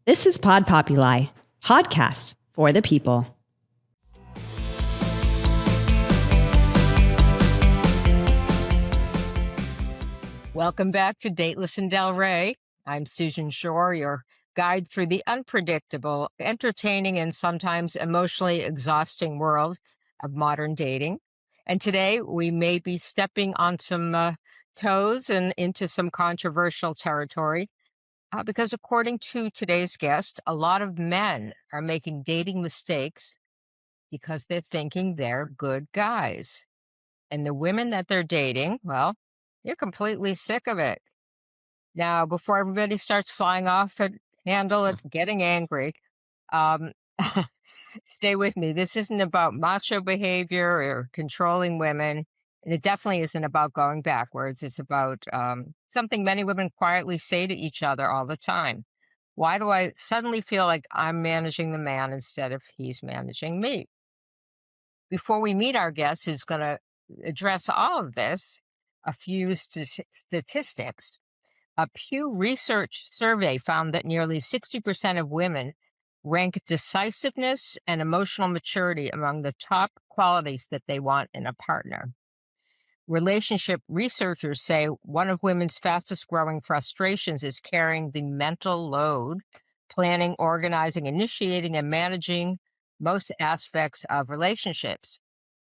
This is Pod Populi, podcast for the people. Welcome back to Dateless in Del Rey. I'm Susan Shore, your guide through the unpredictable, entertaining, and sometimes emotionally exhausting world of modern dating. And today we may be stepping on some toes and into some controversial territory. Because according to today's guest, a lot of men are making dating mistakes because they're thinking they're good guys. And the women that they're dating, well, you're completely sick of it. Now, before everybody starts flying off at handle at getting angry, um, stay with me. This isn't about macho behavior or controlling women. And it definitely isn't about going backwards. It's about something many women quietly say to each other all the time. Why do I suddenly feel like I'm managing the man instead of he's managing me? Before we meet our guest who's going to address all of this, a few statistics. A Pew Research survey found that nearly 60% of women rank decisiveness and emotional maturity among the top qualities that they want in a partner. Relationship researchers say one of women's fastest growing frustrations is carrying the mental load, planning, organizing, initiating, and managing most aspects of relationships.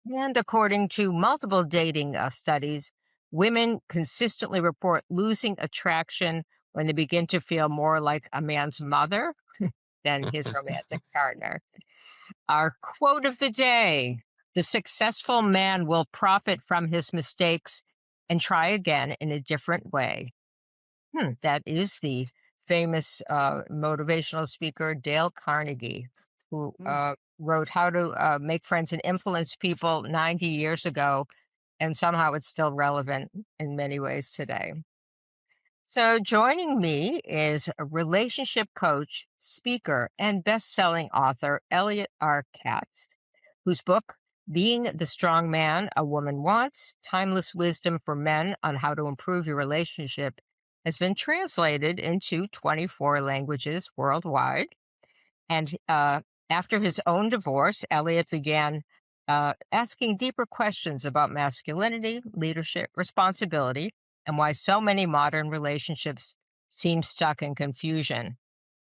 And according to multiple dating studies, women consistently report losing attraction when they begin to feel more like a man's mother than his romantic partner. Our quote of the day: the successful man will profit from his mistakes and try again in a different way. That is the famous motivational speaker Dale Carnegie, who wrote How to Make Friends and Influence People 90 years ago, and somehow it's still relevant in many ways today. So joining me is a relationship coach, speaker, and best-selling author, Elliot Katz, whose book, Being the Strong Man a Woman Wants, Timeless Wisdom for Men on How to Improve Your Relationship, has been translated into 24 languages worldwide. And after his own divorce, Elliot began asking deeper questions about masculinity, leadership, responsibility, and why so many modern relationships seem stuck in confusion.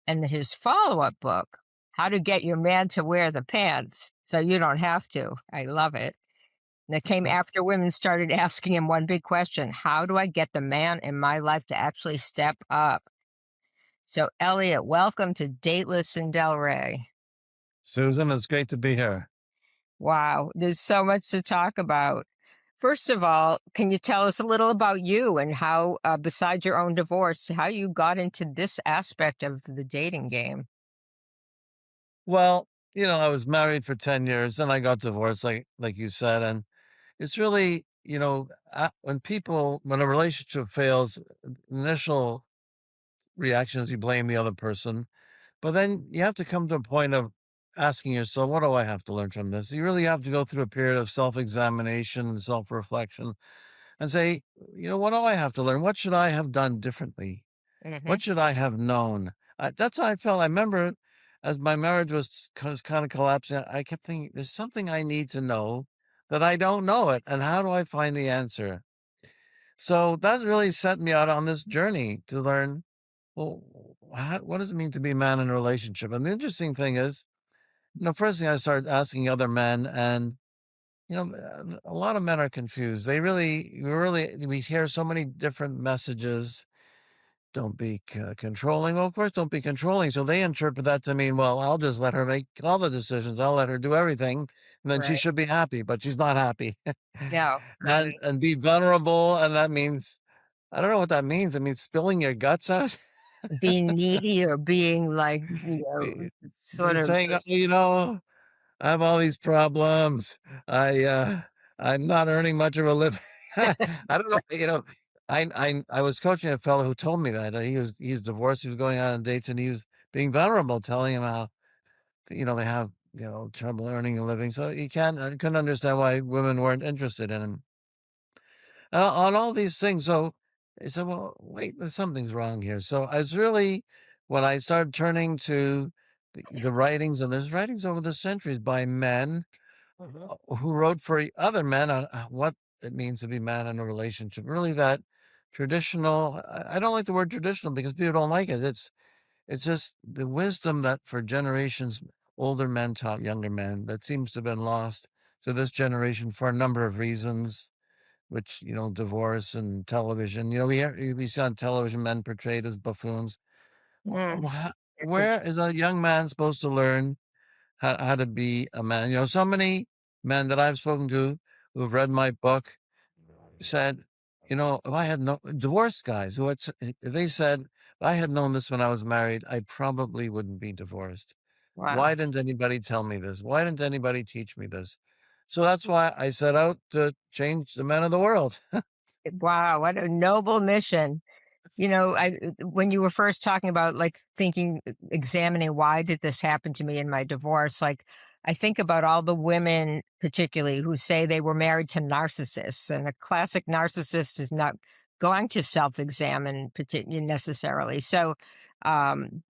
And his follow-up book, How to Get Your Man to Wear the Pants So You Don't Have to. I love it. And it came after women started asking him one big question: how do I get the man in my life to actually step up? So, Elliot, welcome to Dateless in Del Rey. Susan, it's great to be here. Wow, there's so much to talk about. First of all, can you tell us a little about you and how, besides your own divorce, how you got into this aspect of the dating game? Well, I was married for 10 years, then I got divorced, like you said, and it's really, when a relationship fails, initial reaction is you blame the other person, but then you have to come to a point of asking yourself, what do I have to learn from this? You really have to go through a period of self-examination and self-reflection and say, what do I have to learn? What should I have done differently? What should I have known? That's how I felt. I remember as my marriage was kind of collapsing, I kept thinking, there's something I need to know that I don't know it. And how do I find the answer? So that really set me out on this journey to learn, well, what does it mean to be a man in a relationship? And the interesting thing is, first thing I started asking other men, and a lot of men are confused. We hear so many different messages. Don't be controlling. Well, of course, don't be controlling. So they interpret that to mean, well, I'll just let her make all the decisions. I'll let her do everything. And then she Right. should be happy, but she's not happy. No. And be vulnerable. And that means, I don't know what that means. It means spilling your guts out. Being needy or being like, sort of. Saying, I have all these problems. I'm not earning much of a living. I don't know. I was coaching a fellow who told me that he's divorced. He was going out on dates and he was being vulnerable, telling him how, they have, trouble earning a living. So I couldn't understand why women weren't interested in him. And on all these things. So I said, well, wait, something's wrong here. So I was really, when I started turning to the writings, and there's writings over the centuries by men Mhm. who wrote for other men on what it means to be man in a relationship. Really, that traditional. I don't like the word traditional because people don't like it. It's just the wisdom that for generations older men taught younger men that seems to have been lost to this generation for a number of reasons. Which divorce and television. We see on television men portrayed as buffoons. Mm, that's Where is interesting. a young man supposed to learn how to be a man? So many men that I've spoken to who've read my book said, if I had no divorced guys they said, if I had known this when I was married, I probably wouldn't be divorced. Why Wow. didn't anybody tell me this? Why didn't anybody teach me this? So that's why I set out to change the men of the world. Wow, what a noble mission. When you were first talking about like thinking, examining why did this happen to me in my divorce, like I think about all the women, particularly who say they were married to narcissists, and a classic narcissist is not going to self-examine necessarily. So,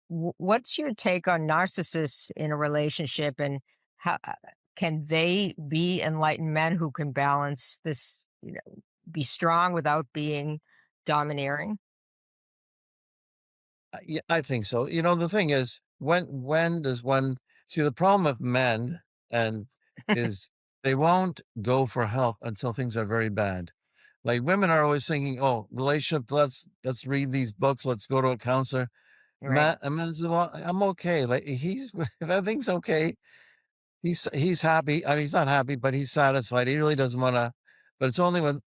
what's your take on narcissists in a relationship, and how can they be enlightened men who can balance this? Be strong without being domineering. Yeah, I think so. The thing is, when does one see the problem with men and is they won't go for help until things are very bad. Like women are always thinking, "Oh, relationship, let's read these books, let's go to a counselor." Right. A man says, "Well, I'm okay." Like he's if everything's okay, he's happy. I mean, he's not happy, but he's satisfied. He really doesn't want to. But it's only when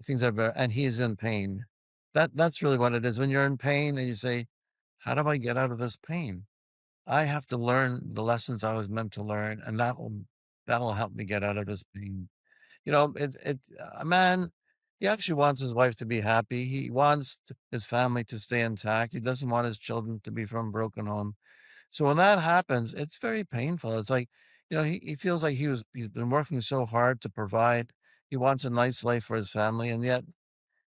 things are better and he's in pain. That's really what it is. When you're in pain and you say, "How do I get out of this pain? I have to learn the lessons I was meant to learn, and that will help me get out of this pain." A man, he actually wants his wife to be happy. He wants his family to stay intact. He doesn't want his children to be from a broken home. So when that happens, it's very painful. It's like, he feels like he's been working so hard to provide. He wants a nice life for his family, and yet,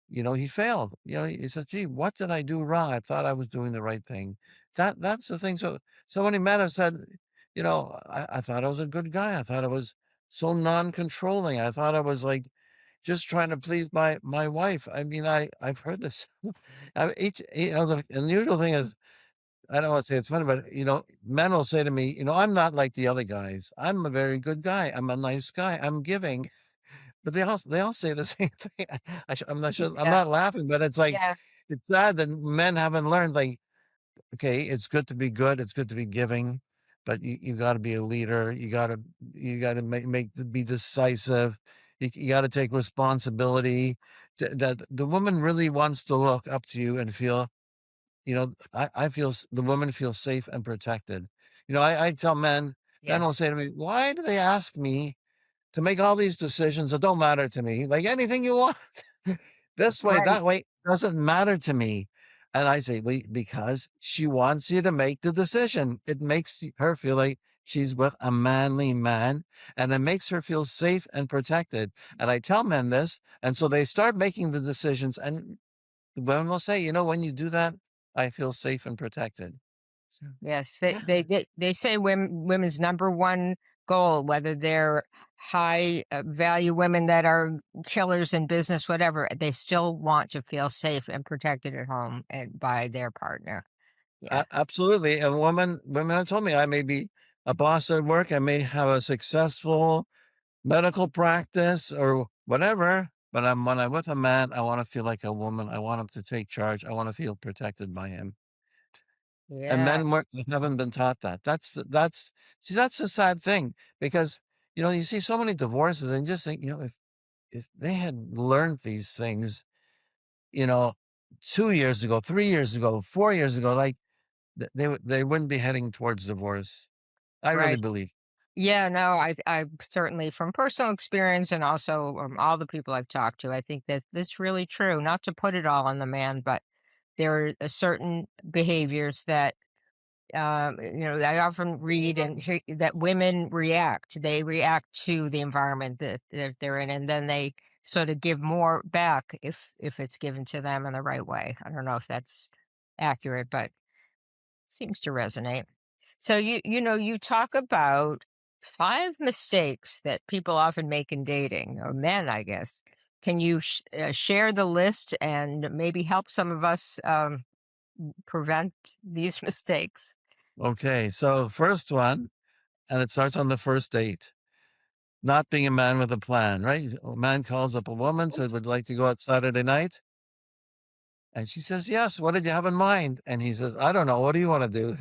he failed. He said, "Gee, what did I do wrong? I thought I was doing the right thing." That's the thing. So many men have said, I thought I was a good guy. I thought I was so non-controlling. I thought I was like just trying to please my wife. I mean, I've heard this. The unusual thing is I don't wanna say it's funny, but, men will say to me, "I'm not like the other guys. I'm a very good guy. I'm a nice guy. I'm giving." But they all say the same thing. I'm not sure I'm Yeah. not laughing, but it's like, Yeah. it's sad that men haven't learned, like, okay, it's good to be good, it's good to be giving, but you gotta be a leader. You gotta be decisive. You gotta take responsibility. That the woman really wants to look up to you and feel I feel the woman feels safe and protected. I tell men will Yes. say to me, "Why do they ask me to make all these decisions that don't matter to me? Like anything you want, this way, Right. that way, doesn't matter to me." And I say, "Wait, because she wants you to make the decision. It makes her feel like she's with a manly man, and it makes her feel safe and protected." And I tell men this, and so they start making the decisions, and the women will say, when you do that, I feel safe and protected. So Yes. They say women's number one goal, whether they're high value women that are killers in business, whatever, they still want to feel safe and protected at home and by their partner. Yeah. Absolutely. And women have told me I may be a boss at work. I may have a successful medical practice or whatever. But when I'm with a man, I want to feel like a woman. I want him to take charge. I want to feel protected by him. And Yeah. men haven't been taught that. That's the sad thing because you see so many divorces and you just think if they had learned these things, you know, 2 years ago, 3 years ago, 4 years ago, like they wouldn't be heading towards divorce. I really Right. believe. Yeah, no, I certainly from personal experience and also all the people I've talked to, I think that that's really true. Not to put it all on the man, but there are certain behaviors that I often read and hear that women react. They react to the environment that they're in, and then they sort of give more back if it's given to them in the right way. I don't know if that's accurate, but seems to resonate. So you talk about 5 mistakes that people often make in dating, or men, I guess. Can you share the list and maybe help some of us prevent these mistakes? Okay, so first one, and it starts on the first date. Not being a man with a plan, right? A man calls up a woman, said, "Would like to go out Saturday night?" And she says, "Yes. What did you have in mind?" And he says, "I don't know. What do you want to do?"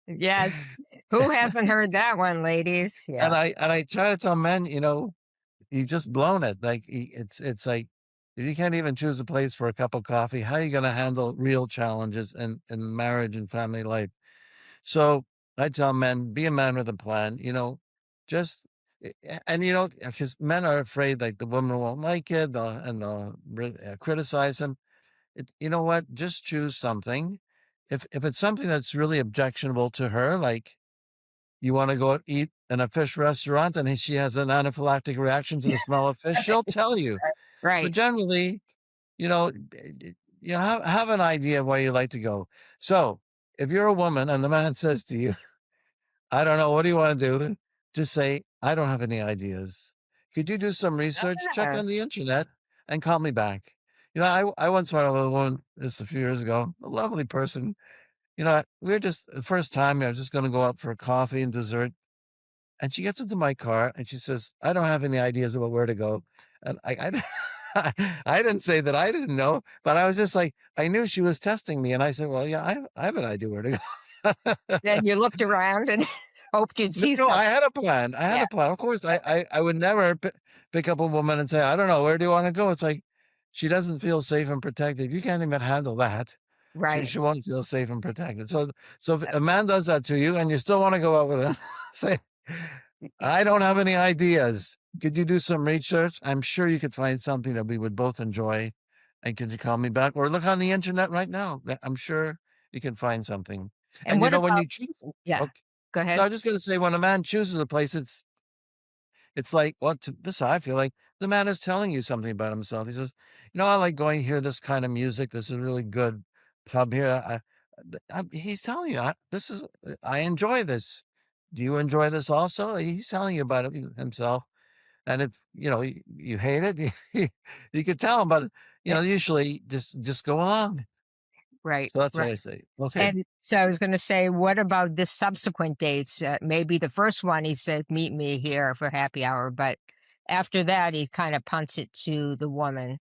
Yes. Who hasn't heard that one, ladies? And Yes. I try to tell men, you've just blown it. Like it's like if you can't even choose a place for a cup of coffee, how are you going to handle real challenges in marriage and family life? So I tell men, be a man with a plan. Just and because men are afraid like the woman won't like it, they'll criticize him. You know what? Just choose something. If it's something that's really objectionable to her, like you want to go eat in a fish restaurant and she has an anaphylactic reaction to the smell of fish, she'll tell you. But Right. generally, you know, you have an idea of where you like to go. So if you're a woman and the man says to you, "I don't know, what do you want to do?" Just say, "I don't have any ideas. Could you do some research? Check Ah, on the internet and call me back." I once met with a woman this a few years ago, a lovely person. We were just the first time I was just going to go out for a coffee and dessert. And she gets into my car and she says, "I don't have any ideas about where to go." And I didn't say that I didn't know, but I was just like, I knew she was testing me. And I said, "Well, yeah, I have an idea where to go." then you looked around and hoped you'd No, see no, I something. had a plan. I had Yeah. a plan. Of course, I would never pick up a woman and say, "I don't know, where do you want to go?" It's like she doesn't feel safe and protected. You can't even handle that. She, Right. she won't feel safe and protected. So if a man does that to you and you still want to go out with him, say, "I don't have any ideas. Could you do some research? I'm sure you could find something that we would both enjoy. And could you call me back or look on the internet right now? I'm sure you can find something." And And what when about you choose, yeah, okay, go no, ahead. I'm just going to say when a man chooses a place, it's like, this is how I feel like the man is telling you something about himself. He says, "I like going here, this kind of music. This is a really good pub here." He's telling you, I enjoy this. Do you enjoy this also? He's telling you about it himself. And if, you hate it, you could tell him, but, Eh, usually just go along. right, So that's what right. I say. Okay. And so I was gonna say, what about the subsequent dates? Maybe the first one, he said, "Meet me here for happy hour," but after that, he kinda punts it to the woman.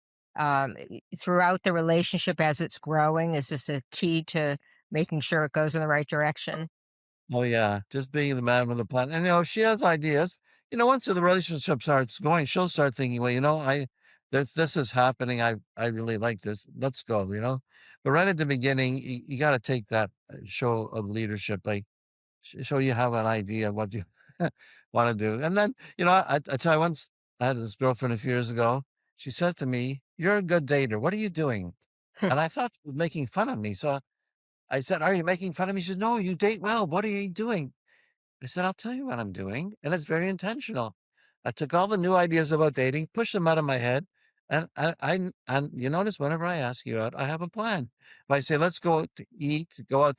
Throughout the relationship as it's growing, is this a key to making sure it goes in the right direction? Oh, yeah, just being the man with a plan, and, if she has ideas, once the relationship starts going, she'll start thinking, "Well, I this is happening, I really like this, let's go," you know? But right at the beginning, you gotta take that, show of leadership, like, show you have an idea of what you wanna do, and then, I tell you once, I had this girlfriend a few years ago, she said to me, "You're a good dater, what are you doing?" And I thought she was making fun of me, so I said, "Are you making fun of me?" She said, "No, you date well. What are you doing?" I said, "I'll tell you what I'm doing, and it's very intentional." I took all the new ideas about dating, pushed them out of my head, and you notice whenever I ask you out, I have a plan. If I say, "Let's go out to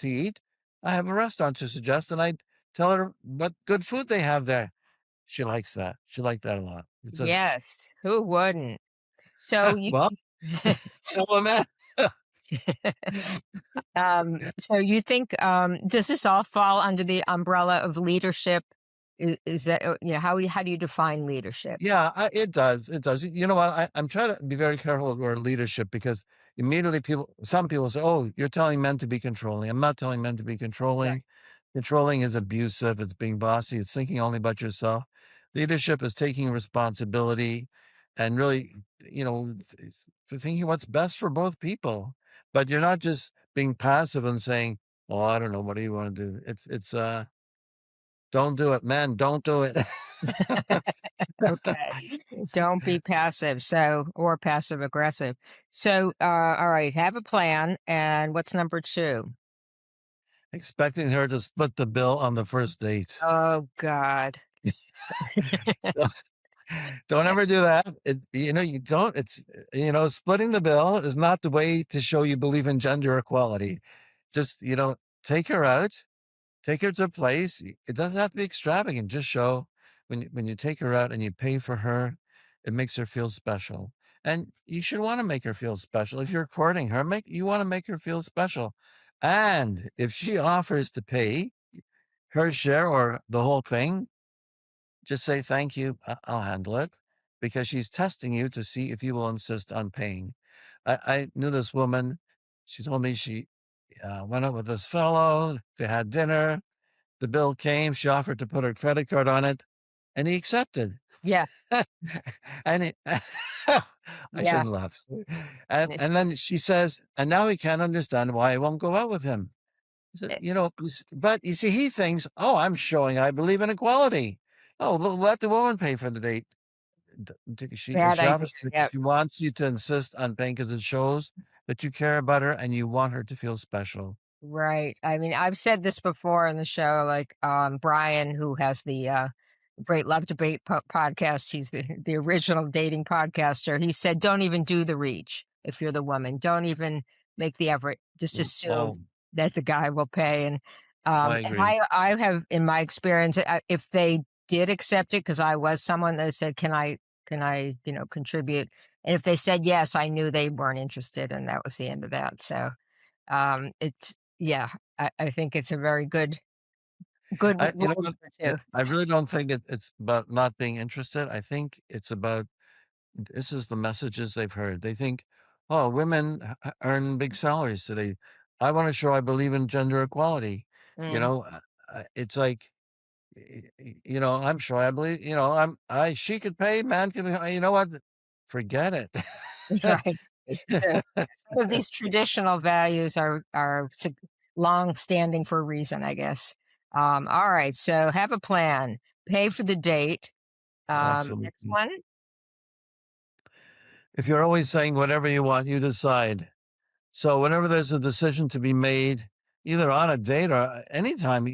eat," I have a restaurant to suggest, and I tell her what good food they have there. She likes that. She liked that a lot. It says, Yes, who wouldn't? So you "Well, tell them that." so you think, does this all fall under the umbrella of leadership? Is that, how do you define leadership? Yeah, it does. It does. You know what? I'm trying to be very careful with word leadership because immediately some people say, "Oh, you're telling men to be controlling." I'm not telling men to be controlling. Right. Controlling is abusive. It's being bossy. It's thinking only about yourself. Leadership is taking responsibility and really, thinking what's best for both people. But you're not just being passive and saying, "Oh, I don't know. What do you want to do?" It's don't do it, men. Don't do it. Okay. Don't be passive. Or passive aggressive. So, all right, have a plan. And what's number two? Expecting her to split the bill on the first date. Oh, God. Don't ever do that. You don't, splitting the bill is not the way to show you believe in gender equality. just, take her out, take her to a place. It doesn't have to be extravagant. Just show when you take her out and you pay for her, it makes her feel special. And you should want to make her feel special. If you're courting her, you want to make her feel special. And if she offers to pay her share or the whole thing, just say thank you. I'll handle it, because she's testing you to see if you will insist on paying. I knew this woman. She told me she went out with this fellow. They had dinner. The bill came. She offered to put her credit card on it, and he accepted. Yeah. And I Yeah. shouldn't laugh. And then she says, and now he can't understand why I won't go out with him. I said, but you see, he thinks, oh, I'm showing I believe in equality. Oh, let the woman pay for the date. If Bad she idea. offers, Yeah. she wants you to insist on paying because it shows that you care about her and you want her to feel special. Right. I mean, I've said this before in the show, like, Brian, who has the, Great Love Debate podcast, he's the original dating podcaster. He said, "Don't even do the reach if you're the woman. Don't even make the effort. Just assume Oh, that the guy will pay." And, I and agree. I have, in my experience, if they did accept it, because I was someone that said, can I, contribute? And if they said yes, I knew they weren't interested, and that was the end of that. So, it's, yeah, I think it's a very good You know rule what? too. I really don't think it's about not being interested. I think it's about this is the messages they've heard. They think, oh, women earn big salaries today. I want to show I believe in gender equality. You Mm. know, it's like, I'm sure I believe, she could pay, man could pay. You know what? Forget it. Right. So, some of these traditional values are long-standing for a reason, I guess. All right, so have a plan. Pay for the date. Next Absolutely. one? If you're always saying whatever you want, you decide. So whenever there's a decision to be made, either on a date or anytime,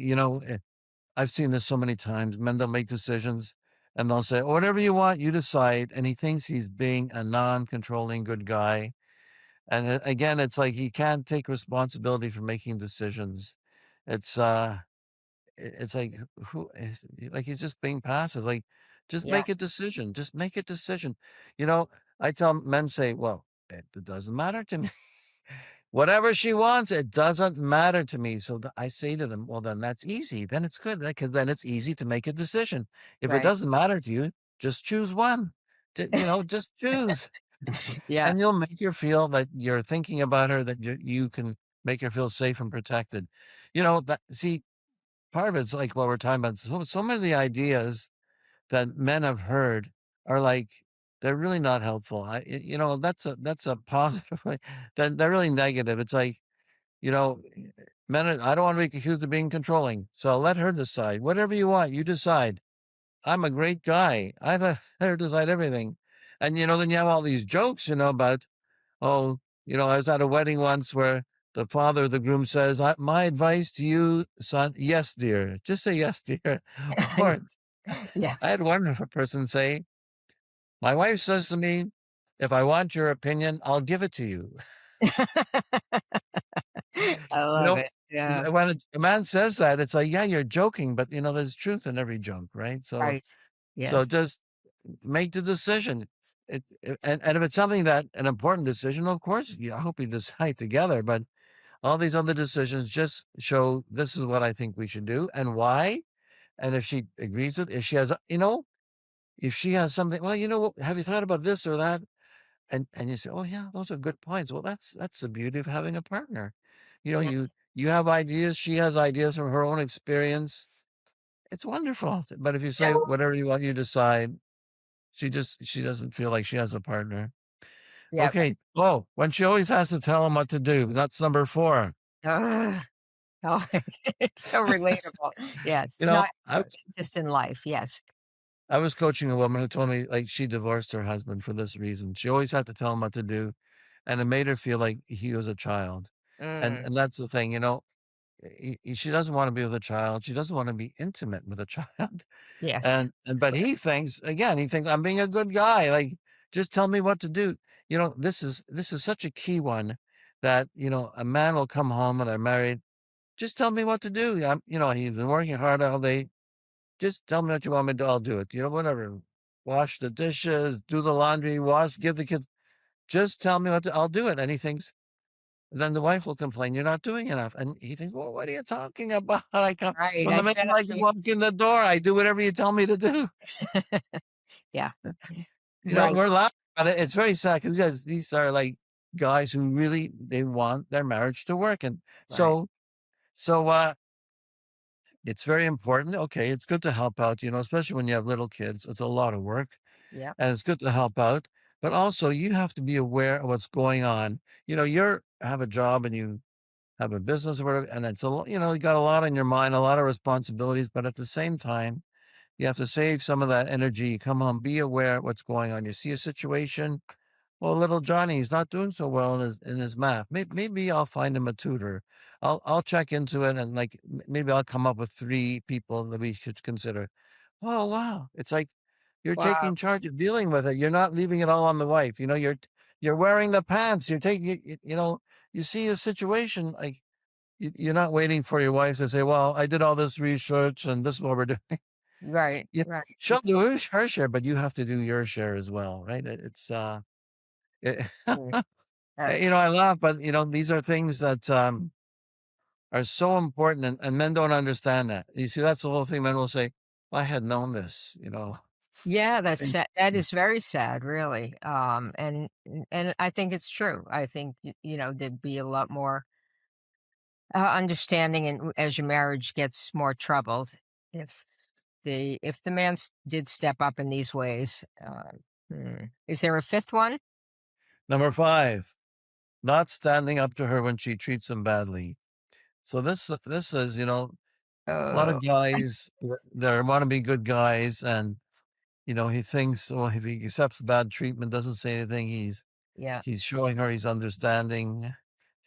I've seen this so many times. Men don't make decisions and they'll say, whatever you want, you decide. And he thinks he's being a non-controlling good guy. And again, it's like he can't take responsibility for making decisions. It's it's like like he's just being passive. Like, just Yeah, make a decision. Just make a decision. You know, I tell men, say, well, it doesn't matter to me. Whatever she wants, it doesn't matter to me. So I say to them, well, then that's easy. Then it's good because then it's easy to make a decision. If it right. doesn't matter to you, just choose one. Just choose, Yeah, and you'll make her feel that you're thinking about her, that you can make her feel safe and protected. See, part of it's like what we're talking about. So many of the ideas that men have heard are like they're really not helpful. That's a positive way. They're really negative. It's like, you know, I don't want to be accused of being controlling, so I'll let her decide. Whatever you want, you decide. I'm a great guy. I let her decide everything. And then you have all these jokes, about, oh, I was at a wedding once where the father of the groom says, my advice to you, son, yes, dear. Just say yes, dear. Or yeah. I had one person say, my wife says to me, if I want your opinion, I'll give it to you. I You love know, it. Yeah, when a man says that, it's like, yeah, you're joking, but there's truth in every joke, right? So, right. Yes. just make the decision. And if it's something an important decision, of course, I hope you decide together. But all these other decisions just show this is what I think we should do and why. And if she agrees if she has, if she has something, well, have you thought about this or that? And you say, oh yeah, those are good points. Well, that's the beauty of having a partner. Mm, You have ideas, she has ideas from her own experience. It's wonderful. But if you yeah, say whatever you want, you decide, she doesn't feel like she has a partner. yeah. Okay. Oh, when she always has to tell him what to do. That's number 4. Ugh. Oh, it's so relatable. Yes, You know, not I was just in life. Yes. I was coaching a woman who told me like she divorced her husband for this reason. She always had to tell him what to do, and it made her feel like he was a child. And Mm, and that's the thing, she doesn't want to be with a child. She doesn't want to be intimate with a child. yes. But he thinks I'm being a good guy. Like, just tell me what to do. This is such a key one that, a man will come home when they're married. Just tell me what to do. He's been working hard all day. Just tell me what you want me to do. I'll do it. Whatever. Wash the dishes, do the laundry, give the kids. Just tell me I'll do it. And he thinks, then the wife will complain, you're not doing enough. And he thinks, well, what are you talking about? I come Right. from I the minute set up I the walk in the door, I do whatever you tell me to do. yeah. Right. We're laughing about it. It's very sad because these are like guys who really they want their marriage to work. And Right. so it's very important. Okay, it's good to help out, especially when you have little kids. It's a lot of work. Yeah. And it's good to help out, but also you have to be aware of what's going on. You have a job and you have a business or whatever, and it's you got a lot on your mind, a lot of responsibilities, but at the same time, you have to save some of that energy. You come home, be aware of what's going on. You see a situation. Well, little Johnny, he's not doing so well in his math. Maybe I'll find him a tutor. I'll check into it and like maybe I'll come up with 3 people that we should consider. Oh wow, it's like you're Wow. taking charge of dealing with it. You're not leaving it all on the wife. You're wearing the pants. You're taking you see a situation like you're not waiting for your wife to say, "Well, I did all this research and this is what we're doing." Right. Right. She'll do her share, but you have to do your share as well, right? It, Mm, uh, I laugh, but these are things that are so important, and men don't understand that. You see, that's the whole thing. Men will say, "Well, I had known this." yeah, that's And- that is very sad, really. And I think it's true. I think there'd be a lot more understanding, and as your marriage gets more troubled, if the man did step up in these ways. Is there a fifth one? Number 5, not standing up to her when she treats him badly. So this is, a lot Oh, of guys that want to be good guys, and he thinks, well, if he accepts bad treatment, doesn't say anything, yeah. he's showing her he's understanding.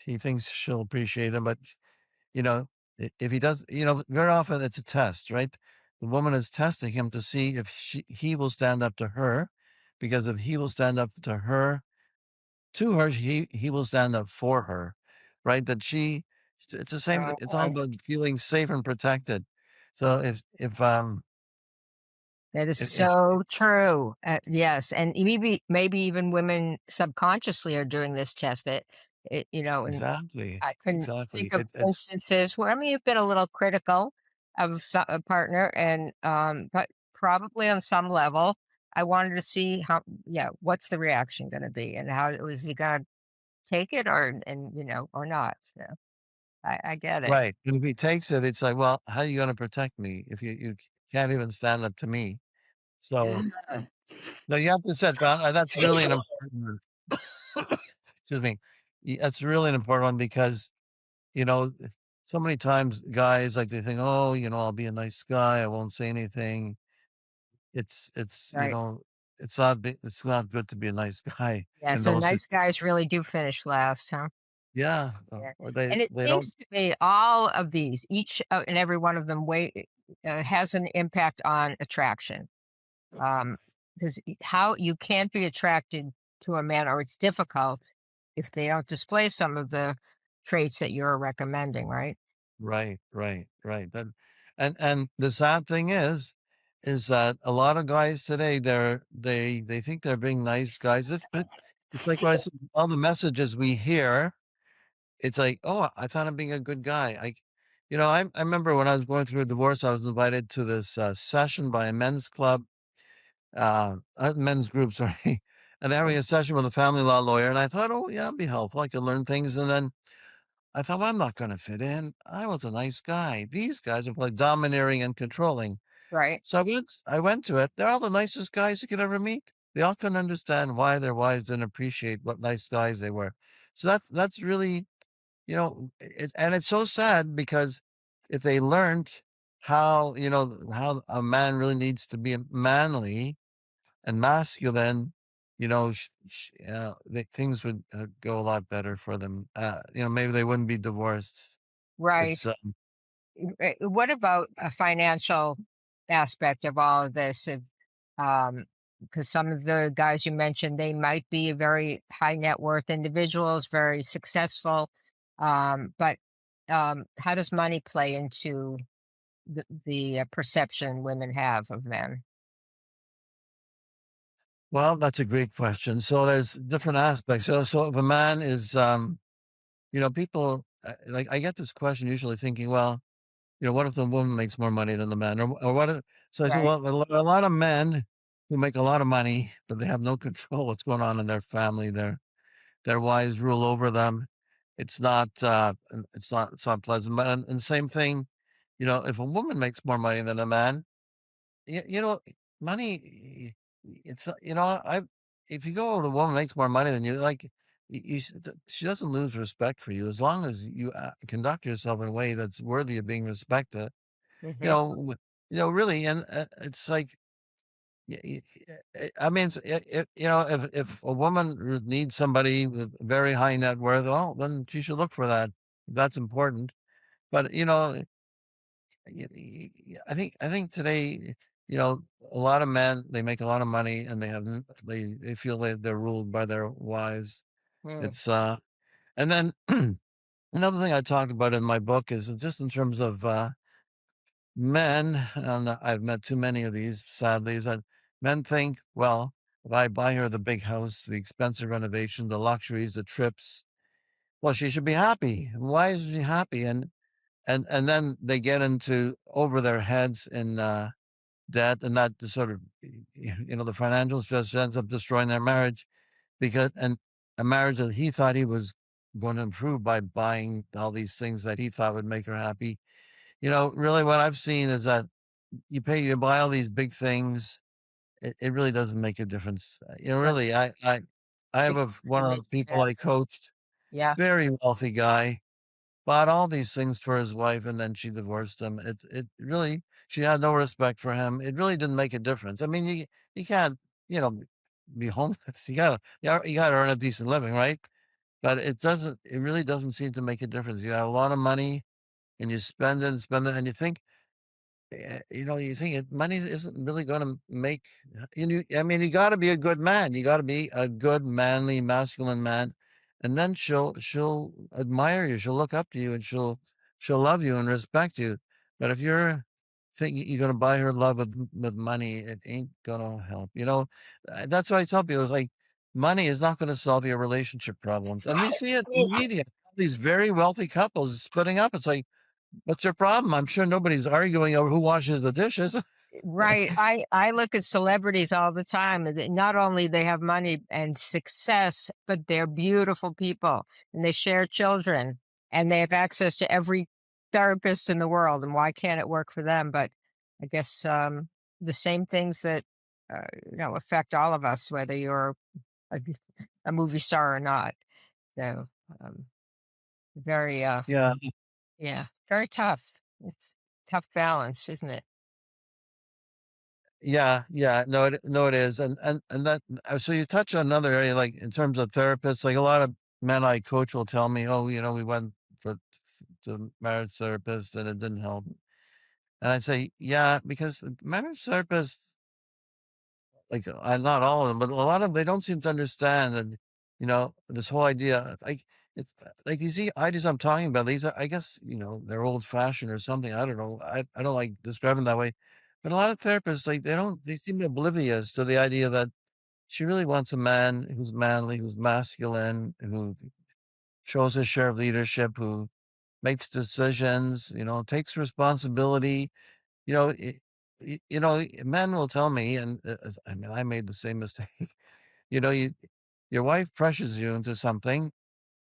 He thinks she'll appreciate him, but you know, if he does, very often it's a test, right? The woman is testing him to see if he will stand up to her, because if he will stand up to her, he will stand up for her, right? It's the same. Oh, It's all about feeling safe and protected. So that is if so true. Yes, and maybe even women subconsciously are doing this test. And exactly, I couldn't exactly, think of instances where I mean you've been a little critical of a partner, and but probably on some level, I wanted to see what's the reaction going to be, and how is he going to take it, or not. So I get it. right. And if he takes it, it's like, well, how are you going to protect me if you can't even stand up to me? So Yeah. no, you have to set boundaries. That's really an important one. Excuse me. That's really an important one because, you know, so many times guys like they think, oh, I'll be a nice guy. I won't say anything. It's, Right. it's not good to be a nice guy Yeah. in So those, nice guys really do finish last, huh? yeah. Yeah. Or And it they don't, seems to me all of these, each and every one of them, has an impact on attraction. Um, because how you can't be attracted to a man, or it's difficult if they don't display some of the traits that you're recommending, right? right, right, right. And the sad thing is that a lot of guys today, they think they're being nice guys. But it's like what I said, all the messages we hear. It's like, "Oh, I thought I'm being a good guy." I remember when I was going through a divorce, I was invited to this, session by a men's club, men's group, sorry, and they're having a session with a family law lawyer, and I thought, "Oh, yeah, it'd be helpful. I could learn things," and then I thought, "Well, I'm not gonna fit in. I was a nice guy. These guys are, like, domineering and controlling." Right. So I went to it. They're all the nicest guys you could ever meet. They all couldn't understand why their wives didn't appreciate what nice guys they were. So that's really and it's so sad because if they learned how a man really needs to be manly and masculine, things would go a lot better for them. Maybe they wouldn't be divorced. Right. It's What about a financial aspect of all of this? because some of the guys you mentioned, they might be very high net worth individuals, very successful. But how does money play into the perception women have of men? Well, that's a great question. So there's different aspects. So if a man is, people like I get this question usually thinking, well, what if the woman makes more money than the man, or what? So I said, Right. well, a lot of men who make a lot of money, but they have no control what's going on in their family. Their wives rule over them. It's not pleasant. But and same thing, if a woman makes more money than a man, money, it's, I if you go with a woman makes more money than you, like, she doesn't lose respect for you as long as you, conduct yourself in a way that's worthy of being respected, Hmm. really, and, it's like, I mean, if a woman needs somebody with very high net worth, well, then she should look for that. That's important. But, I think today, a lot of men, they make a lot of money and they feel that they're ruled by their wives. Mm. It's and then another thing I talked about in my book is just in terms of men, and I've met too many of these, sadly, is that men think, well, if I buy her the big house, the expensive renovation, the luxuries, the trips, well, she should be happy. Why is she happy? And then they get into over their heads in debt, and that just sort of, the financial stress ends up destroying their marriage because and a marriage that he thought he was going to improve by buying all these things that he thought would make her happy. Really what I've seen is that you buy all these big things, it really doesn't make a difference. Right. Really, I have one of the Makes you people I happy. coached, Yeah. very wealthy guy, bought all these things for his wife, and then she divorced him. It really she had no respect for him. It really didn't make a difference. I mean, you can't, you know, be homeless. You gotta earn a decent living, right? But it really doesn't seem to make a difference. You have a lot of money and you spend it, and you think, you think money isn't really gonna make I mean, you gotta be a good man. You gotta be a good, manly, masculine man, and then she'll admire you, she'll look up to you, and she'll love you and respect you. But if you're thinking you're gonna buy her love with money, it ain't gonna help, That's what I tell people, it's like, money is not gonna solve your relationship problems, and we see it in the media. These very wealthy couples splitting up, it's like, what's your problem? I'm sure nobody's arguing over who washes the dishes. Right. I look at celebrities all the time, and not only they have money and success, but they're beautiful people, and they share children, and they have access to every therapist in the world, and why can't it work for them? But I guess, the same things that, affect all of us, whether you're a a movie star or not. So, um, very, Yeah, yeah, very tough. It's tough balance, isn't it? yeah, yeah. No, it is, and that. So you touch on another area, like in terms of therapists. Like a lot of men I coach will tell me, "Oh, we went for to marriage therapist and it didn't help." And I say, "Yeah, because marriage therapists, like, not all of them, but a lot of them, they don't seem to understand that, this whole idea, like, it's like these ideas I'm talking about, these are, I guess, they're old fashioned or something. I don't know. I don't like describing that way. But a lot of therapists, like, they seem oblivious to the idea that she really wants a man who's manly, who's masculine, who shows his share of leadership, who makes decisions, takes responsibility, you know, men will tell me, and I mean, I made the same mistake. You know, you your wife pressures you into something,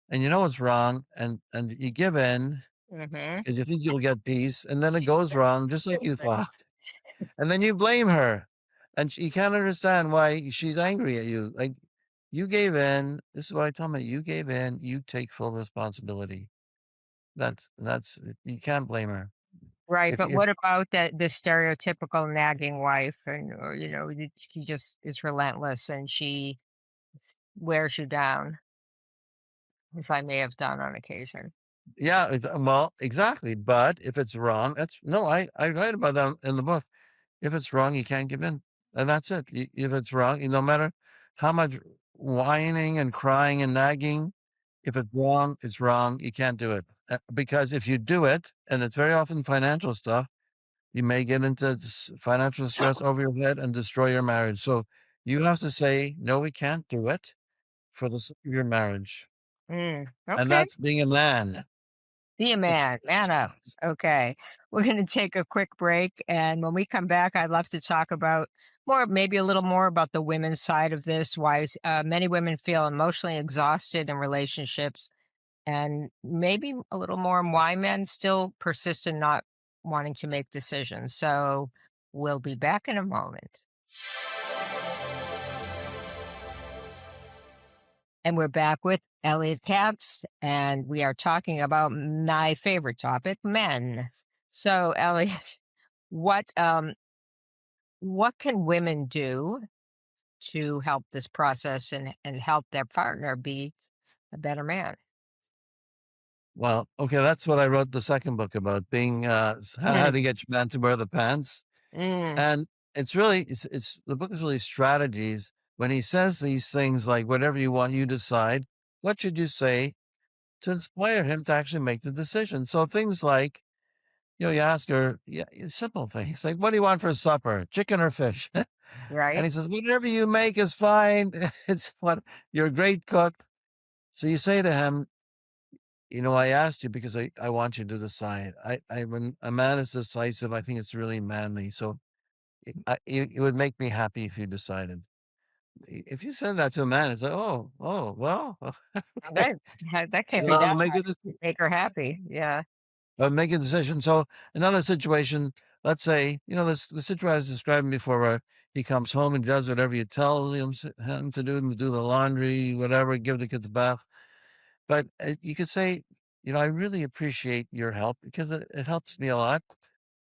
and you know it's wrong, and you give in Mhm. because you think you'll get peace, and then it goes wrong just like you thought, and then you blame her, and you can't understand why she's angry at you. Like, you gave in. This is what I tell me. You gave in. You take full responsibility. That's you can't blame her. Right, but If what about the stereotypical nagging wife and or, she just is relentless and she wears you down, as I may have done on occasion. Yeah, well, exactly, but if it's wrong, that's no, I write about that in the book. If it's wrong, you can't give in. and that's it. If it's wrong, no matter how much whining and crying and nagging, if it's wrong, it's wrong. You can't do it. Because if you do it, and it's very often financial stuff, you may get into financial stress over your head and destroy your marriage. So you have to say, no, we can't do it for the sake of your marriage. And Okay. that's being a man. Be a man, man up. Okay. We're going to take a quick break. And when we come back, I'd love to talk about more, maybe a little more about the women's side of this, why many women feel emotionally exhausted in relationships, and maybe a little more on why men still persist in not wanting to make decisions. So we'll be back in a moment. And we're back with Elliot Katz, and we are talking about my favorite topic, men. So, Elliot, what what can women do to help this process and help their partner be a better man? Well, okay, that's what I wrote the second book about being, how to get your man to wear the pants. Mm, And it's really, it's the book is really strategies. When he says these things like, whatever you want, you decide, what should you say to inspire him to actually make the decision? So things like, you ask her, yeah, simple things like, what do you want for supper? Chicken or fish? And right, he says, whatever you make is fine. It's what you're a great cook. So you say to him, I asked you because I want you to decide. When a man is decisive, I think it's really manly. So it would make me happy if you decided. If you said that to a man, it's like, oh, well, okay. that that can't be I'll that make hard a to make her happy. Yeah, I'll make a decision. So another situation, let's say, the situation I was describing before, where he comes home and does whatever you tell him to do the laundry, whatever, give the kids a bath. But you could say, I really appreciate your help because it helps me a lot.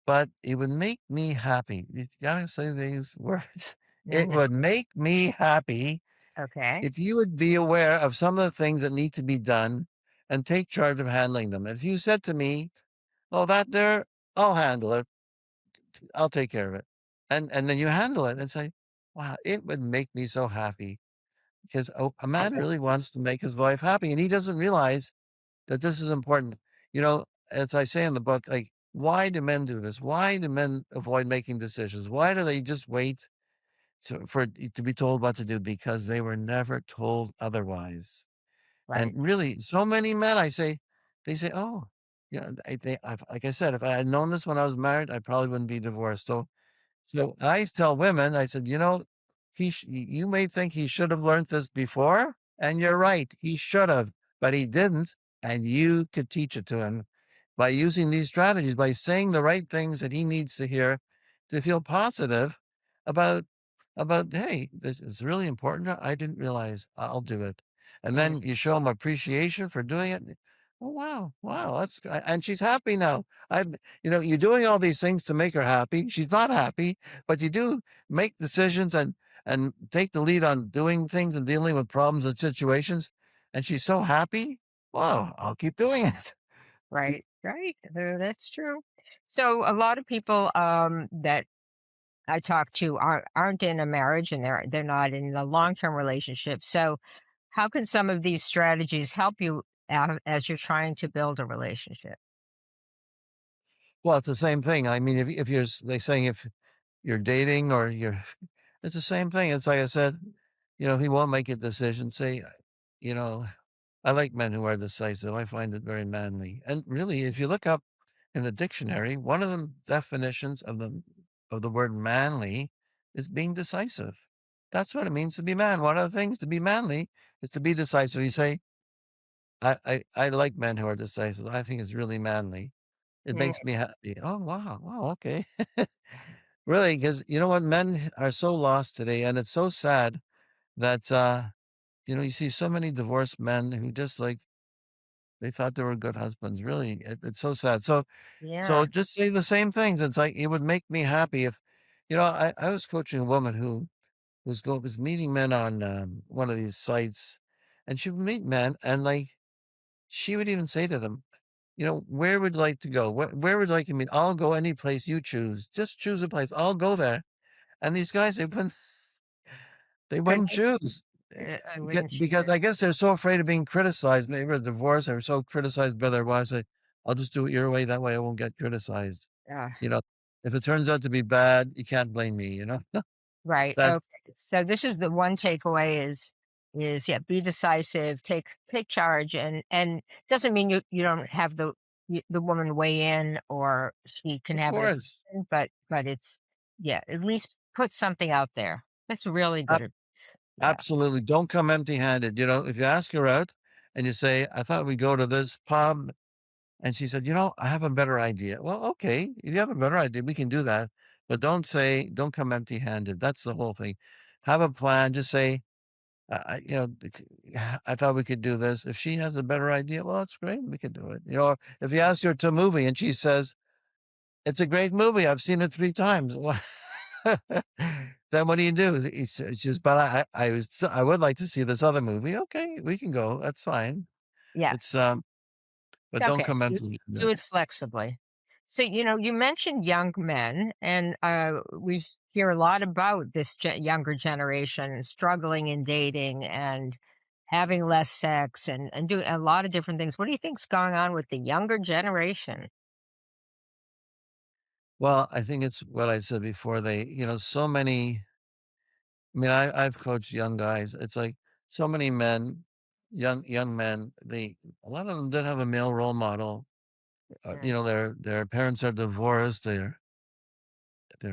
But it would make me happy. You gotta say these words. It hmm, would make me happy okay, if you would be aware of some of the things that need to be done and take charge of handling them. If you said to me, "Oh, that there, I'll handle it. I'll take care of it," and then you handle it and say, "Wow, it would make me so happy," because a man really wants to make his wife happy, and he doesn't realize that this is important. As I say in the book, like, why do men do this? Why do men avoid making decisions? Why do they just wait to be told what to do? Because they were never told otherwise. And right, really, so many men, they say, "Oh, like I said, if I had known this when I was married, I probably wouldn't be divorced." So I tell women, I said, you may think he should have learned this before, and you're right, he should have, but he didn't, and you could teach it to him by using these strategies, by saying the right things that he needs to hear to feel positive about hey, this is really important. I didn't realize. I'll do it, and mm, then you show him appreciation for doing it. Oh wow, wow, and she's happy now. I'm you're doing all these things to make her happy. She's not happy, but you do make decisions and take the lead on doing things and dealing with problems and situations. And she's so happy. Wow, I'll keep doing it. right, right. That's true. So a lot of people that I talk to aren't in a marriage, and they're not in a long-term relationship. So how can some of these strategies help you as you're trying to build a relationship? Well, it's the same thing. I mean, if you're they saying if you're dating or it's the same thing. It's like I said, if he won't make a decision, say, you know, I like men who are decisive. I find it very manly. And really, if you look up in the dictionary, one of the definitions of the word manly is being decisive. That's what it means to be man. One of the things to be manly is to be decisive. You say, I like men who are decisive. I think it's really manly. It Mm, makes me happy. Oh wow, wow, okay. Really, because you know what, men are so lost today, and it's so sad that you see so many divorced men who just like they thought they were good husbands. Really, it's so sad. So yeah. just say the same things. It's like it would make me happy if, I was coaching a woman who was meeting men on one of these sites, and she would meet men, and like she would even say to them, where would you like to go? Where would you like to meet? I'll go any place you choose. Just choose a place. I'll go there. And these guys, they wouldn't Couldn't choose. I wouldn't Because I guess they're so afraid of being criticized, maybe a divorce, they're so criticized by their wives, like, "I'll just do it your way, that way I won't get criticized." uh, You know, if it turns out to be bad, you can't blame me, you know? right, That okay. So this is the one takeaway is, yeah, be decisive, take charge, and doesn't mean you don't have the woman weigh in or she can of have an course. opinion, but it's yeah, at least put something out there. That's really good Ab advice. Yeah. Absolutely, don't come empty-handed, if you ask her out and you say, "I thought we'd go to this pub," and she said, "I have a better idea." Well, okay, if you have a better idea, we can do that, but don't come empty-handed, that's the whole thing. Have a plan, just say, I thought we could do this." If she has a better idea, well, that's great, we could do it. If you ask her to a movie and she says, "It's a great movie, I've seen it 3 times." Well, then what do you do? She says, "But I would like to see this other movie." "Okay, we can go, that's fine." Yeah. It's, but don't Okay, come so you empty do handed. it flexibly. So, you mentioned young men, and we hear a lot about this younger generation struggling in dating and having less sex and doing a lot of different things. What do you think's going on with the younger generation? Well, I think it's what I said before, so many I've coached young guys, it's like so many men, young men, a lot of them didn't have a male role model. Mm, Their parents are divorced, their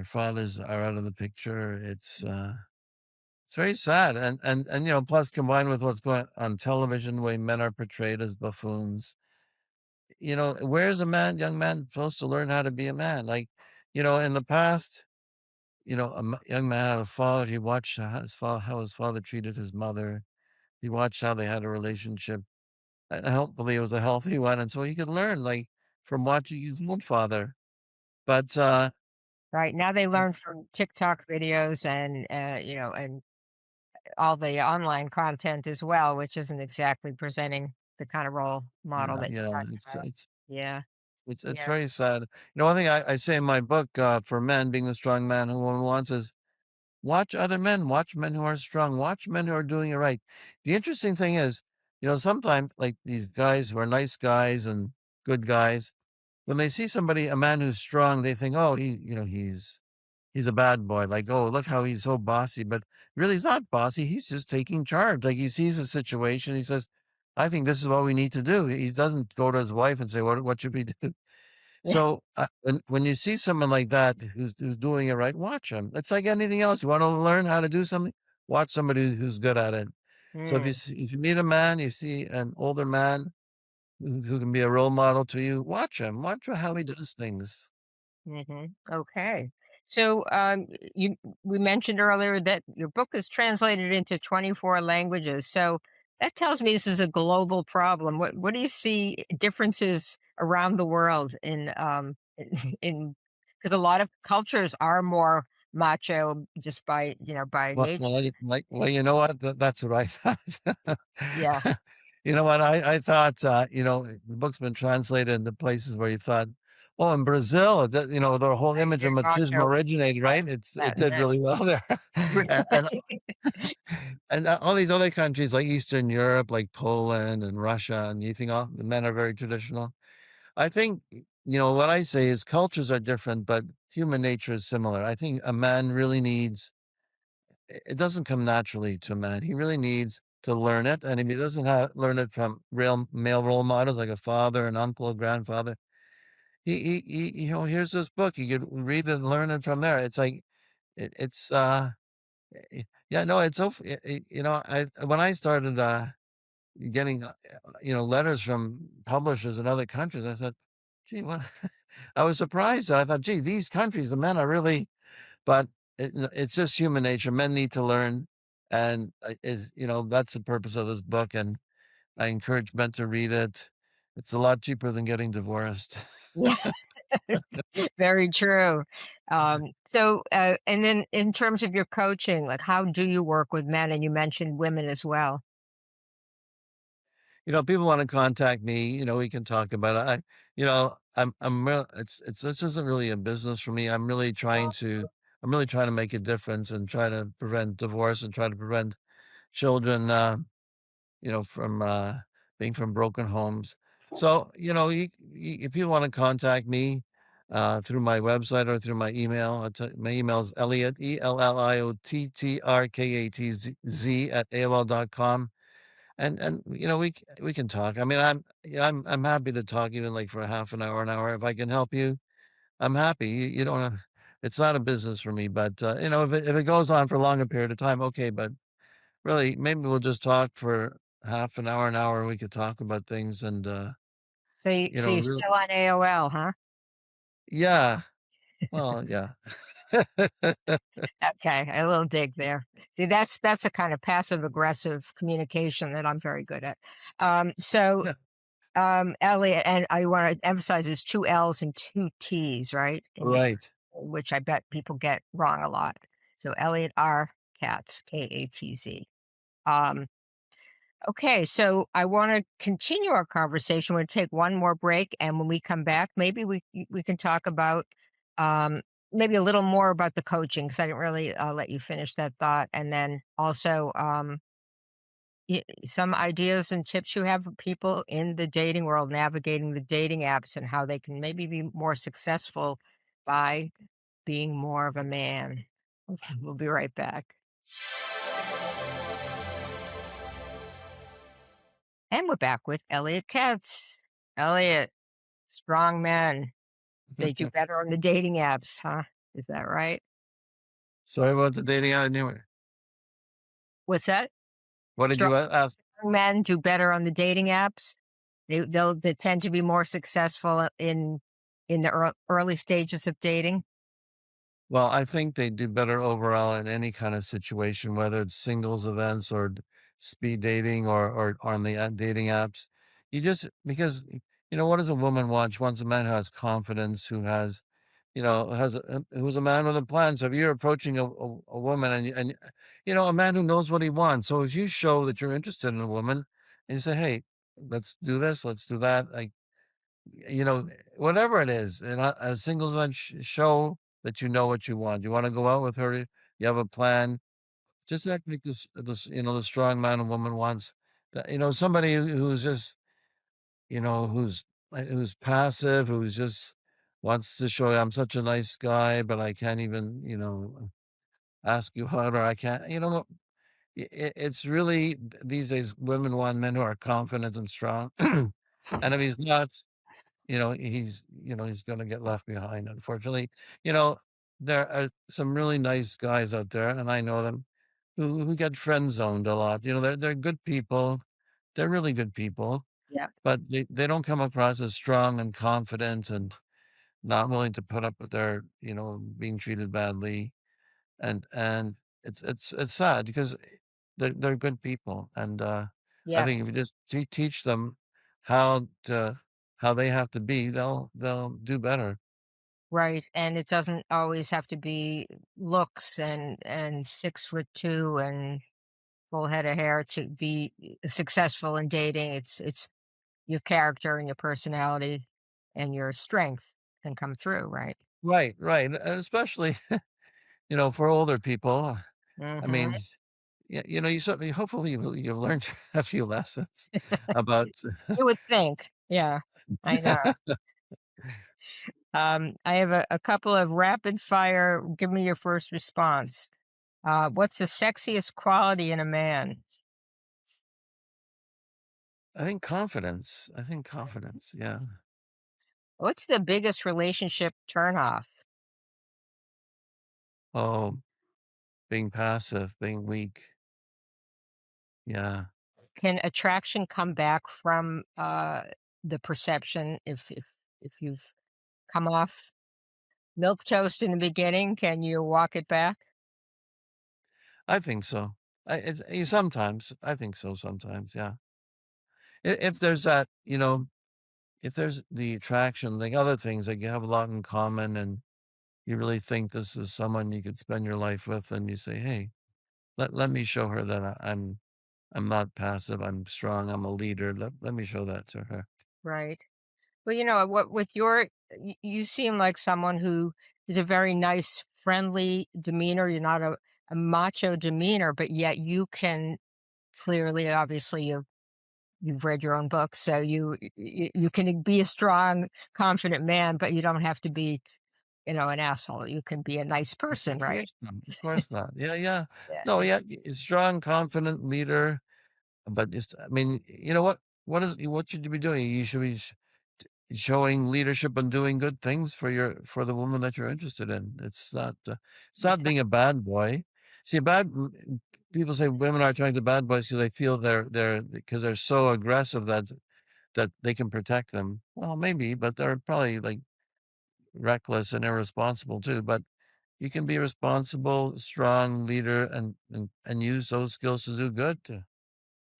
fathers are out of the picture. It's very sad, plus combined with what's going on television, the way men are portrayed as buffoons. Where's a young man supposed to learn how to be a man? Like, in the past, young man had a father. He watched how his father treated his mother. He watched how they had a relationship, and hopefully it was a healthy one. And so he could learn, like, from watching his own father. But right now, they learn from TikTok videos and all the online content as well, which isn't exactly presenting the kind of role model yeah, that you yeah, had to have. Yeah, it's yeah. very sad. One thing I say in my book, for men, being the strong man who woman wants, is watch other men, watch men who are strong, watch men who are doing it right. The interesting thing is, sometimes, like, these guys who are nice guys and good guys, when they see a man who's strong, they think, "Oh, he's a bad boy." Like, "Oh, look how he's so bossy," but really he's not bossy, he's just taking charge. Like, he sees a situation, he says, "I think this is what we need to do." He doesn't go to his wife and say, "What should we do?" So, when you see someone like that who's doing it right, watch him. It's like anything else. You wanna learn how to do something, watch somebody who's good at it. So Mm. if you meet a man, you see an older man who can be a role model to you, watch him, watch how he does things. Okay. So, you we mentioned earlier that your book is translated into 24 languages. So that tells me this is a global problem. What do you see differences around the world in because a lot of cultures are more macho just by nature. You know what? That's what I thought. Yeah. You know what? I thought, the book's been translated into places where you thought, "Oh, in Brazil, their whole Right, image of very machismo macho. originated," right? It did really well there. And and all these other countries like Eastern Europe, like Poland and Russia, and you think, "Oh, the men are very traditional." I think, what I say is cultures are different, but human nature is similar. I think a man really needs it doesn't come naturally to a man. He really needs to learn it, and if he doesn't learn it from real male role models like a father, an uncle, a grandfather, here's this book. He could read it and learn it from there. It's like it's yeah, no, it's so I when I started getting letters from publishers in other countries, I said, "Gee, what?" I was surprised. I thought, "Gee, these countries, the men are really." But it's just human nature. Men need to learn, and that's the purpose of this book. And I encourage men to read it. It's a lot cheaper than getting divorced. Yeah. Very true. And then in terms of your coaching, like how do you work with men? And you mentioned women as well. People want to contact me. We can talk about it. I'm real. This isn't really a business for me. I'm really trying to. I'm really trying to make a difference and try to prevent divorce and try to prevent children, from being from broken homes. So, if you want to contact me through my website or through my email, my email is Elliot, ELLIOTTRKATZ at AOL.com. And we can talk. I mean, I'm happy to talk even like for a half an hour. If I can help you, I'm happy. You don't wanna it's not a business for me, but, if it goes on for a longer period of time, okay, but really, maybe we'll just talk for half an hour, and we could talk about things and, So you're real still on AOL, huh? Yeah. Well, yeah. Okay, a little dig there. See, that's a kind of passive aggressive communication that I'm very good at. So, Yeah. Elliot, and I want to emphasize there's two L's and two T's, right? Right. Which I bet people get wrong a lot. So Elliot R. Katz, Katz. Um, okay, so I want to continue our conversation. We're going to take one more break, and when we come back, maybe we can talk about um, maybe a little more about the coaching because I didn't really let you finish that thought, and then also some ideas and tips you have for people in the dating world navigating the dating apps and how they can maybe be more successful by being more of a man. We'll be right back. And we're back with Elliot Katz. Elliot, strong men. They do better on the dating apps, huh? Is that right? Sorry about the dating out anyway. What's that? What did Strong you ask? men do better on the dating apps. They tend to be more successful in the early stages of dating. Well, I think they do better overall in any kind of situation, whether it's singles events or speed dating or on the dating apps. You just because what does a woman want? She wants a man who has confidence, who has who's a man with a plan. So if you're approaching a woman and a man who knows what he wants. So if you show that you're interested in a woman and you say, hey, let's do this, let's do that, like whatever it is, and a singles event show that you know what you want. You want to go out with her. You have a plan. Just act like this, the strong man and woman wants. Somebody who's just, who's passive, who's just wants to show I'm such a nice guy, but I can't even, ask you out, or I can't. It's really these days women want men who are confident and strong, and if he's not, he's gonna get left behind, unfortunately. You know, there are some really nice guys out there, and I know them, who get friend zoned a lot. They're good people. They're really good people, Yeah. but they don't come across as strong and confident and not willing to put up with their, being treated badly. And it's sad because they're good people, and, I Yeah. think if you just teach them how to how they have to be, they'll do better. Right. And it doesn't always have to be looks and 6'2" and full head of hair to be successful in dating. It's your character and your personality and your strength can come through, right? Right, right, and especially, for older people. I Mhm. mean, you certainly hopefully you've learned a few lessons about You would think. Yeah, I know. I have a couple of rapid fire. Give me your first response. What's the sexiest quality in a man? I think confidence, yeah. What's the biggest relationship turnoff? Oh, being passive, being weak, yeah. Can attraction come back from the perception if you've come off milk toast in the beginning? Can you walk it back? I think so. Sometimes, I think so sometimes, yeah. If there's that, if there's the attraction, like other things, like you have a lot in common and you really think this is someone you could spend your life with, and you say, "Hey, let me show her that I'm not passive, I'm strong, I'm a leader. Let me show that to her." Right. Well, what with you seem like someone who is a very nice friendly demeanor. You're not a macho demeanor, but yet you can clearly, obviously, you've read your own book, so you can be a strong, confident man, but you don't have to be, an asshole. You can be a nice person, Of right? course not, of course not. Yeah, yeah. Yeah. No, yeah, strong, confident leader, but it's I mean, you know what should you be doing? You should be showing leadership and doing good things for the woman that you're interested in. It's not being a bad boy. See, people say women are attracted to bad boys because they feel because they're so aggressive that they can protect them. Well, maybe, but they're probably like reckless and irresponsible too. But you can be a responsible, strong leader and use those skills to do good.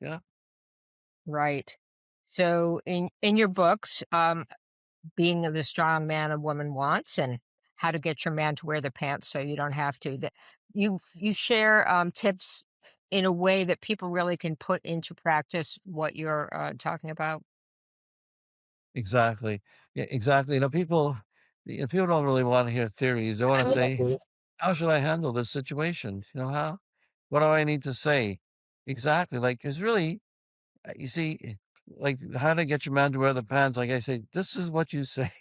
Yeah, Right. So in your books, being the strong man a woman wants and how to get your man to wear the pants so you don't have to. That you share tips in a way that people really can put into practice what you're talking about. exactly. Yeah, exactly. People don't really want to hear theories. They want to say, how should I handle this situation? What do I need to say? Exactly. Like, it's really, you see, like how to get your man to wear the pants. Like I say, this is what you say.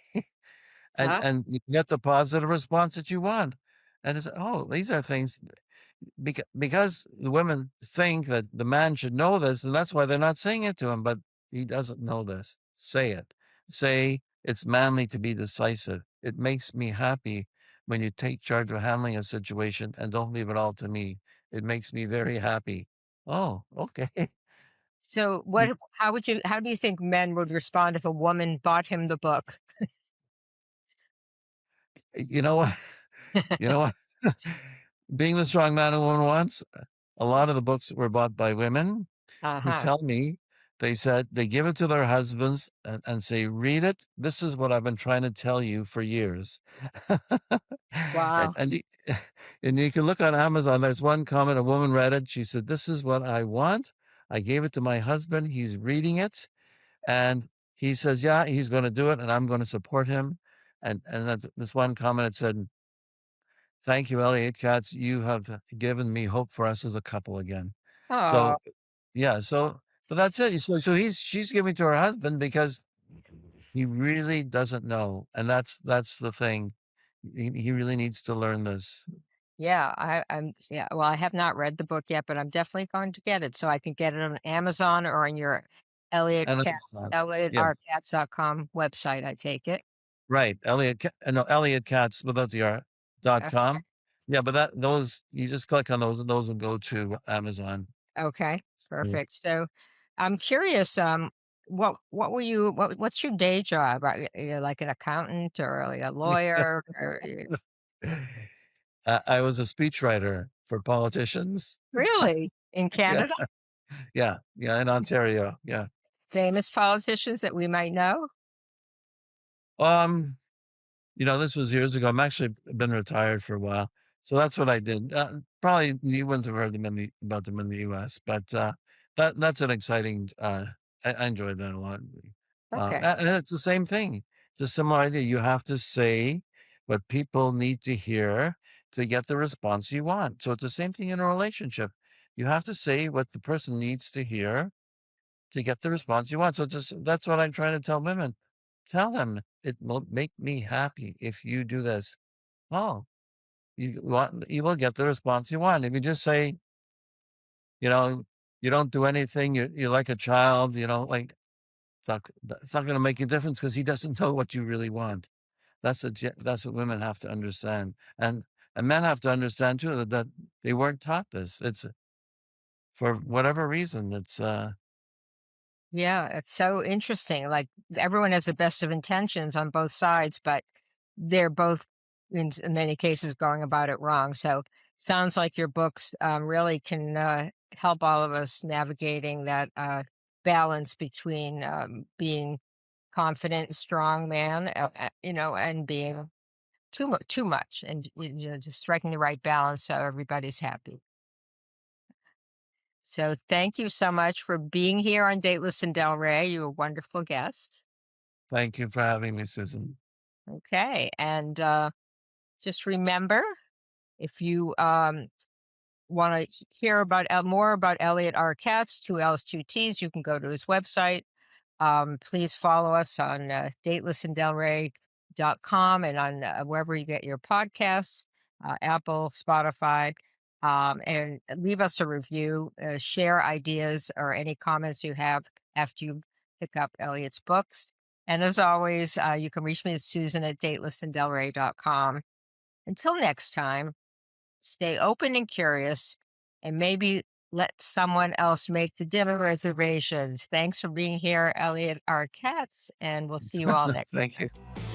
and, Huh? and you get the positive response that you want. And it's, oh, these are things because the women think that the man should know this, and that's why they're not saying it to him, but he doesn't know this. Say it. Say it's manly to be decisive. It makes me happy when you take charge of handling a situation and don't leave it all to me. It makes me very happy. Oh, okay. So Y- how do you think men would respond if a woman bought him the book? You know what? You know what? Being the strong man a woman wants, a lot of the books were bought by women who Uh-huh. tell me they said they give it to their husbands and say, "Read it. This is what I've been trying to tell you for years." and, Wow. and, you, and you can look on Amazon. There's one comment, a woman read it. She said, "This is what I want. I gave it to my husband. He's reading it. And he says, yeah, he's going to do it. And I'm going to support him." And this one comment had said, "Thank you, Elliot Katz. You have given me hope for us as a couple again." Oh, So yeah, but that's it. She's giving to her husband because he really doesn't know, and that's the thing. He really needs to learn this. yeah. Yeah. Well, I have not read the book yet, but I'm definitely going to get it so I can get it on Amazon or on your Elliot And it's Katz, ElliotRKatz.com website. I take it. right, no, Elliot Katz without the R Uh, .com. Yeah, but those you just click on those will go to Amazon. Okay, Mm. perfect. So, I'm curious, what's your day job? Are you like an accountant or like a lawyer or I was a speechwriter for politicians. really? In Yeah, Canada? yeah, in Ontario. Yeah. Famous politicians that we might know? Um this was years ago. I'm actually been retired for a while. So that's what I did. Probably you wouldn't have heard about them in the US, but that's an exciting I enjoyed that a lot. Okay. And it's the same thing. It's a similar idea. You have to say what people need to hear to get the response you want. So it's the same thing in a relationship. You have to say what the person needs to hear to get the response you want. So that's what I'm trying to tell women. Tell them it will make me happy if you do this. Oh, you will get the response you want. If you just say, you know, you don't do anything, you're like a child, like it's not going to make a difference because he doesn't know what you really want. That's what women have to understand, and men have to understand too that they weren't taught this. It's for whatever reason. Yeah, it's so interesting. Like everyone has the best of intentions on both sides, but they're both in many cases going about it wrong. So sounds like your books really can help all of us navigating that balance between being confident, and strong man, and being too much, and just striking the right balance so everybody's happy. So thank you so much for being here on Dateless in Del Rey. You're a wonderful guest. Thank you for having me, Susan. Okay. And just remember If you want to hear about more about Elliot R. Katz, 2 L's, 2 T's, you can go to his website. Please follow us on datelessanddelray.com and on wherever you get your podcasts, Apple, Spotify, and leave us a review, share ideas or any comments you have after you pick up Elliot's books. And as always, you can reach me at Susan at datelessanddelray.com. Until next time, stay open and curious, and maybe let someone else make the dinner reservations. Thanks for being here, Elliot R. Katz, and we'll see you all next Thank time. you.